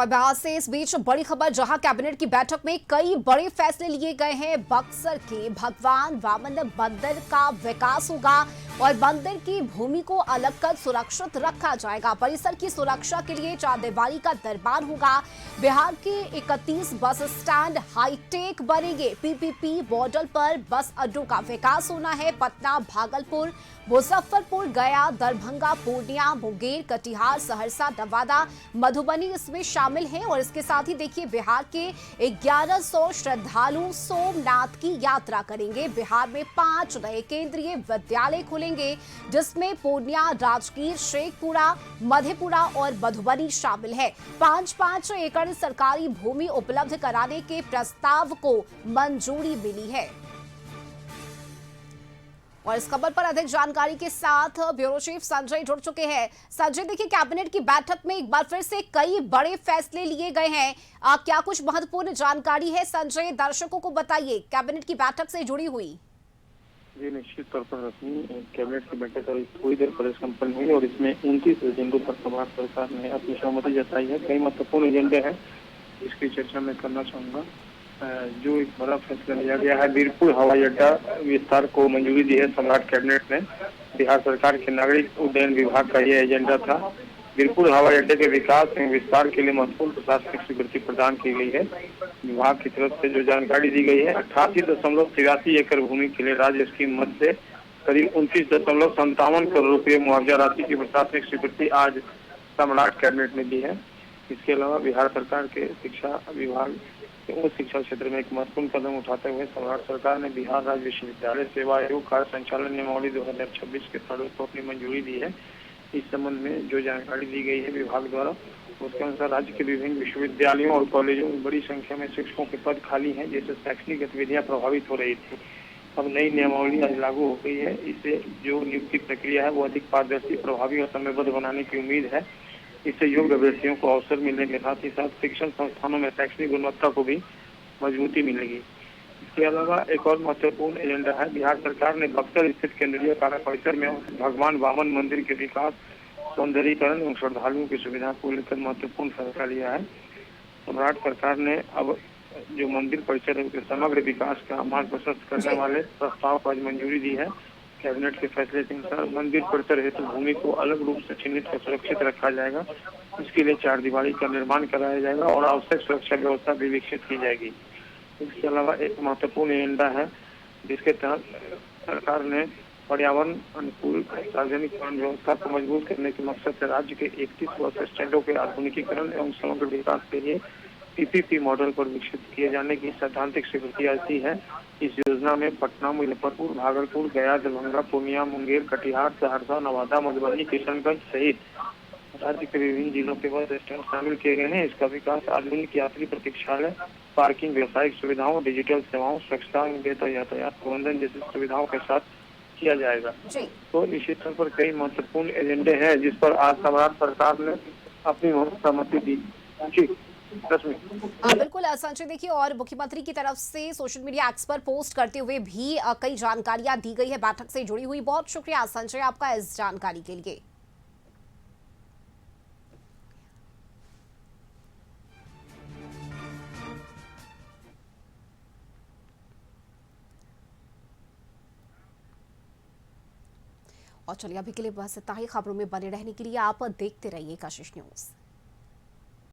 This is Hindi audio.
और बिहार से इस बीच बड़ी खबर, जहां कैबिनेट की बैठक में कई बड़े फैसले लिए गए हैं। बक्सर के भगवान वामन मंदिर का विकास होगा और मंदिर की भूमि को अलग कर सुरक्षित रखा जाएगा। परिसर की सुरक्षा के लिए चारदीवारी का दरबार होगा। बिहार के 31 बस स्टैंड हाईटेक बनेंगे। पीपीपी मॉडल पर बस अड्डों का विकास होना है। पटना, भागलपुर, मुजफ्फरपुर, गया, दरभंगा, पूर्णिया, मुंगेर, कटिहार, सहरसा, नवादा, मधुबनी इसमें शामिल हैं। और इसके साथ ही देखिए, बिहार के 1100 श्रद्धालु सोमनाथ की यात्रा करेंगे। बिहार में 5 नए केंद्रीय विद्यालय खुलेंगे, जिसमें पूर्णिया, राजगीर, शेखपुरा, मधेपुरा और मधुबनी शामिल है। 5-5 एकड़ सरकारी भूमि उपलब्ध कराने के प्रस्ताव को मंजूरी मिली है। और इस खबर पर अधिक जानकारी के साथ ब्यूरो चीफ संजय जुड़ चुके हैं। संजय, देखिए, कैबिनेट की बैठक में एक बार फिर से कई बड़े फैसले लिए गए हैं। क्या कुछ महत्वपूर्ण जानकारी है संजय, दर्शकों को बताइए कैबिनेट की बैठक से जुड़ी हुई। जी, निश्चित तौर पर रश्मि, कैबिनेट की बैठक अभी थोड़ी देर पहले संपन्न हुई और इसमें 29 एजेंडों पर भारत सरकार ने अपनी सहमति जताई है। कई महत्वपूर्ण एजेंडे हैं, इसकी चर्चा मैं करना चाहूंगा। जो एक बड़ा फैसला लिया गया है, वीरपुर हवाई अड्डा विस्तार को मंजूरी दी है सम्राट कैबिनेट ने। बिहार सरकार के नागरिक उड्डयन विभाग का यह एजेंडा था। वीरपुर हवाई अड्डे के विकास एवं विस्तार के लिए महत्वपूर्ण प्रशासनिक स्वीकृति प्रदान की गई है। विभाग की तरफ से जो जानकारी दी गई है, 88.83 एकड़ भूमि के लिए राज्य स्कीम मद से करीब 29.57 करोड़ रुपये मुआवजा राशि की प्रशासनिक स्वीकृति आज सम्राट कैबिनेट ने दी है। इसके अलावा बिहार सरकार के शिक्षा विभाग उच्च शिक्षा क्षेत्र में एक महत्वपूर्ण कदम उठाते हुए सम्राट सरकार ने बिहार राज्य विश्वविद्यालय सेवा आयोग कार्य संचालन नियमावली 2026 के प्रारूप को अपनी मंजूरी दी है। इस संबंध में जो जानकारी दी गई है विभाग द्वारा, उसके अनुसार राज्य के विभिन्न विश्वविद्यालयों और कॉलेजों में बड़ी संख्या में शिक्षकों के पद खाली हैं, जिससे शैक्षणिक गतिविधियां प्रभावित हो रही थी। अब नई नियमावली आज लागू हो गई है। इससे जो नियुक्ति प्रक्रिया है वो अधिक पारदर्शी, प्रभावी और समयबद्ध बनाने की उम्मीद है। इससे योग्य अभ्यर्थियों को अवसर मिलने के साथ ही साथ शिक्षण संस्थानों में शैक्षणिक गुणवत्ता को भी मजबूती मिलेगी। इसके अलावा एक और महत्वपूर्ण एजेंडा है, बिहार सरकार ने बक्सर स्थित केंद्रीय कार्य परिसर में भगवान वामन मंदिर के विकास, सौंदर्यीकरण एवं श्रद्धालुओं की सुविधा को लेकर महत्वपूर्ण फैसला लिया है। सम्राट सरकार ने अब जो मंदिर परिसर के समग्र विकास का मार्ग प्रशस्त करने वाले प्रस्ताव को आज मंजूरी दी है। कैबिनेट के फैसले के अनुसार मंदिर परिसर हेतु भूमि को अलग रूप से चिन्हित कर सुरक्षित रखा जाएगा। इसके लिए चारदीवारी का निर्माण कराया जाएगा और आवश्यक सुरक्षा व्यवस्था भी विकसित की जाएगी। इसके अलावा एक महत्वपूर्ण एजेंडा है, जिसके तहत सरकार ने पर्यावरण अनुकूल सार्वजनिक परिवहन व्यवस्था को मजबूत करने के मकसद से राज्य के 31 बस स्टैंडों के आधुनिकीकरण एवं समग्र विकास के लिए पीपीपी मॉडल पर विकसित किए जाने की सैद्धांतिक स्वीकृति दी है। इस योजना में पटना, मुजफ्फरपुर, भागलपुर, गया, दरभंगा, पूर्णिया, मुंगेर, कटिहार, सहरसा, नवादा, मधुबनी, किशनगंज सहित राज्य के विभिन्न जिलों के बस स्टैंड शामिल किए गए हैं। इसका विकास आधुनिक यात्री प्रतीक्षालय, पार्किंग, व्यावसायिक सुविधाओं, डिजिटल सेवाओं, स्वच्छता, बेहतर यातायात प्रबंधन जैसी सुविधाओं के साथ किया जाएगा। तो निश्चित तौर पर कई महत्वपूर्ण एजेंडे हैं, जिस पर आज सम्राट सरकार ने अपनी सहमति दी। बिल्कुल संजय, देखिए, और मुख्यमंत्री की तरफ से सोशल मीडिया एक्स पर पोस्ट करते हुए भी कई जानकारियां दी गई है बैठक से जुड़ी हुई। बहुत शुक्रिया संजय आपका इस जानकारी के लिए। और चलिए, अभी के लिए बस इतना ही। खबरों में बने रहने के लिए आप देखते रहिए कशिश न्यूज।